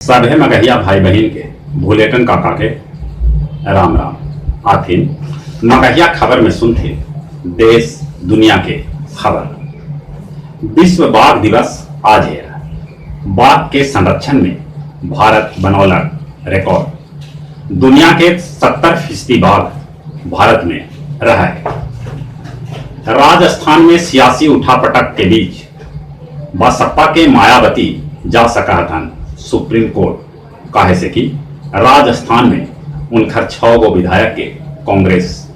सभे मगहिया भाई बहन के भूलेटन काका के राम राम। आथिन मगहिया खबर में सुनते देश दुनिया के खबर। विश्व बाघ दिवस आज है। बाघ के संरक्षण में भारत बनौलक रिकॉर्ड। दुनिया के 70% बाघ भारत में रहा है। राजस्थान में सियासी उठापटक के बीच बसपा के मायावती जा सका हन सुप्रीम कोर्ट, काहे से कि राजस्थान में उनकर 6 गो विधायक के कांग्रेस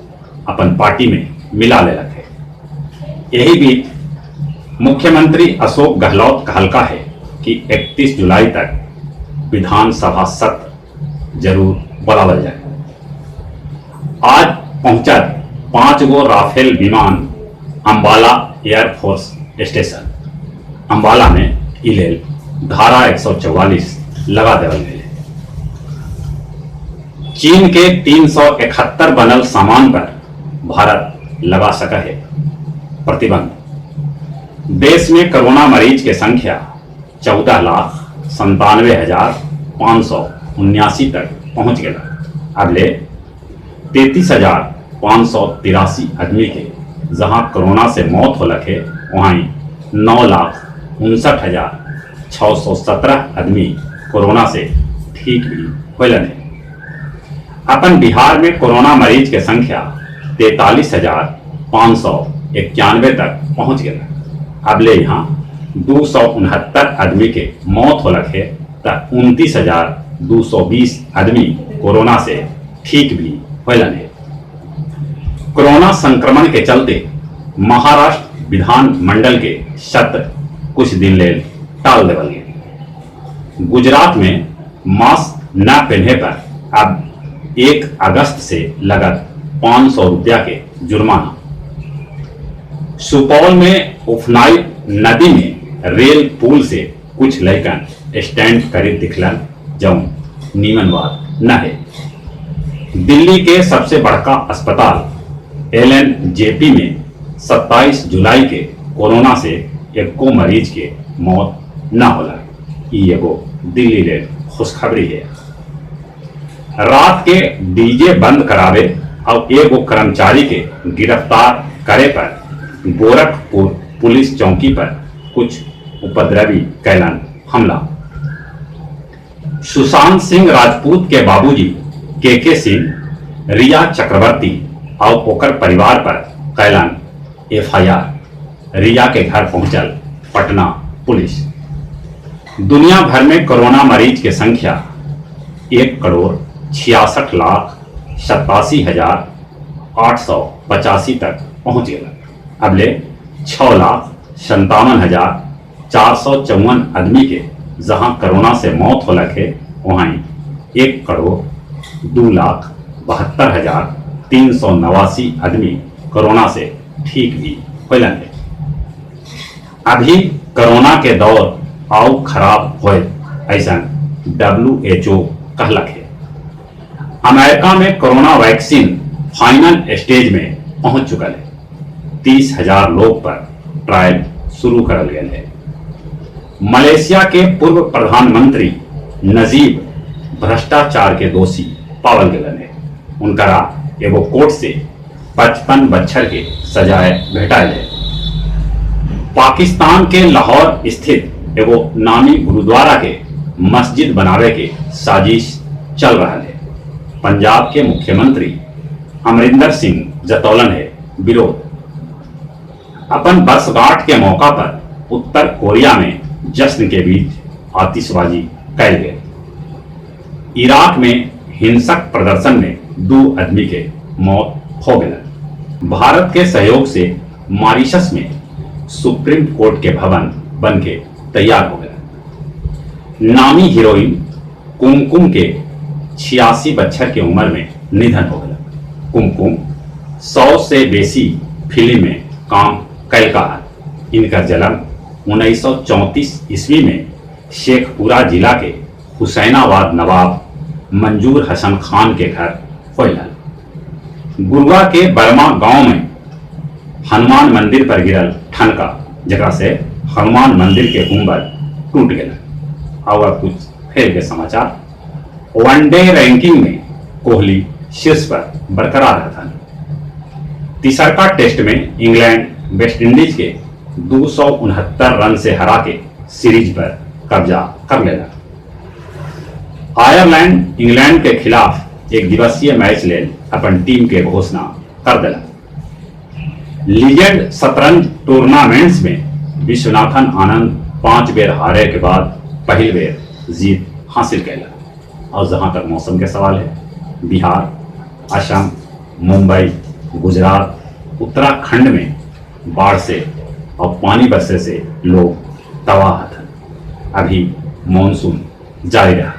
अपन पार्टी में मिला ले रखे। यही बीच मुख्यमंत्री अशोक गहलोत कहलका है कि 31 जुलाई तक विधानसभा सत्र जरूर बुलावल जाए। आज पहुंचत 5 गो राफेल विमान अंबाला एयरफोर्स स्टेशन। अंबाला में इलेल धारा 144 लगा देवल गए। चीन के 371 बनल सामान पर भारत लगा सका है प्रतिबंध। देश में कोरोना मरीज की संख्या 14,97,579 तक पहुंच गया। अगले 33,583 आदमी के जहां कोरोना से मौत हो लगे, वहीं 9,59,617 आदमी कोरोना से ठीक भी होलन है। अपन बिहार में कोरोना मरीज की संख्या 43,591 तक पहुंच गया। अबले यहाँ 269 आदमी के मौत हो लगे, 29,220 आदमी कोरोना से ठीक भी होलन है। कोरोना संक्रमण के चलते महाराष्ट्र विधानमंडल के सत्र कुछ दिन ले टाल देवल गए। गुजरात में मास्क न पहनने पर अब 1 अगस्त से लगत 500 रुपया के जुर्माना। सुपौल में उफनाई नदी में रेल पुल से कुछ लैकन स्टैंड करीब दिखलन, जौन नीमन बात न है। दिल्ली के सबसे बड़का अस्पताल LNJP में 27 जुलाई के कोरोना से एको मरीज के मौत न होला। ये एगो दिल्ली ले खुशखबरी है। रात के डीजे बंद करावे और एगो कर्मचारी के गिरफ्तार करे पर गोरखपुर पुलिस चौकी पर कुछ उपद्रवी कैलन हमला। सुशांत सिंह राजपूत के बाबूजी KK सिंह, रिया चक्रवर्ती और ओकर परिवार पर कैलन FIR। रिया के घर पहुंचल पटना पुलिस। दुनिया भर में कोरोना मरीज की संख्या 1,66,87,885 तक पहुंच गया। अबले 6,57,454 आदमी के जहां कोरोना से मौत हो लगे, वहीं 1,02,72,389 आदमी कोरोना से ठीक भी होलन है। अभी कोरोना के दौर आओ खराब होए ऐसा WHO कहलक है। अमेरिका में कोरोना वैक्सीन फाइनल स्टेज में पहुंच चुका है। 30,000 लोग पर ट्रायल शुरू करल गया है। मलेशिया के पूर्व प्रधानमंत्री नजीब भ्रष्टाचार के दोषी पावल गए हैं। उनकरा एगो कोर्ट से 55 बच्चर के सजाए भेटायल है। पाकिस्तान के लाहौर स्थित एगो नामी गुरुद्वारा के मस्जिद बनावे के साजिश चल रहा है। पंजाब के मुख्यमंत्री अमरिंदर सिंह जतौलन है विरोध। अपन वर्षगांठ के मौका पर उत्तर कोरिया में जश्न के बीच आतिशबाजी कैल गए। इराक में हिंसक प्रदर्शन में 2 आदमी के मौत हो गए। भारत के सहयोग से मॉरिशस में सुप्रीम कोर्ट के भवन बन के तैयार हो गया। नामी हीरोइन कुमकुम के 86 बच्चर की उम्र में निधन हो गया। कुमकुम 100 से बेसी फिल्म में काम कैलका है। इनका जन्म 1934 ईस्वी में शेखपुरा जिला के हुसैनाबाद नवाब मंजूर हसन खान के घर होइला। गुरुआ के बर्मा गांव में हनुमान मंदिर पर गिरल ठनका, जगह से हनुमान मंदिर के गुंबद टूट गया और कुछ खेल के समाचार। वनडे रैंकिंग में कोहली शीर्ष पर बरकरार है। तीसरका टेस्ट में इंग्लैंड वेस्ट इंडीज के 269 रन से हरा के सीरीज पर कब्जा कर लेगा। आयरलैंड इंग्लैंड के खिलाफ एक दिवसीय मैच ले अपन टीम के घोषणा कर दिला। लीजेंड शतरंज टूर्नामेंट्स में विश्वनाथन आनंद 5 बेर हारे के बाद पहली बेर जीत हासिल कैला। और जहां तक मौसम के सवाल है, बिहार, असम, मुंबई, गुजरात, उत्तराखंड में बाढ़ से और पानी बरसे से लोग तबाह थे। अभी मॉनसून जारी रहा।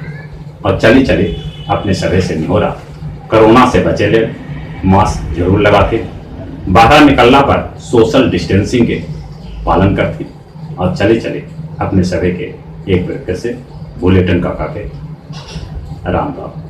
और चली अपने सभे से निहोरा, कोरोना से बचे ले, मास्क जरूर लगा के, बाहर निकलना पर सोशल डिस्टेंसिंग के पालन करती। और चले अपने सभे के एक बार से बुलेटिन का काके राम राम।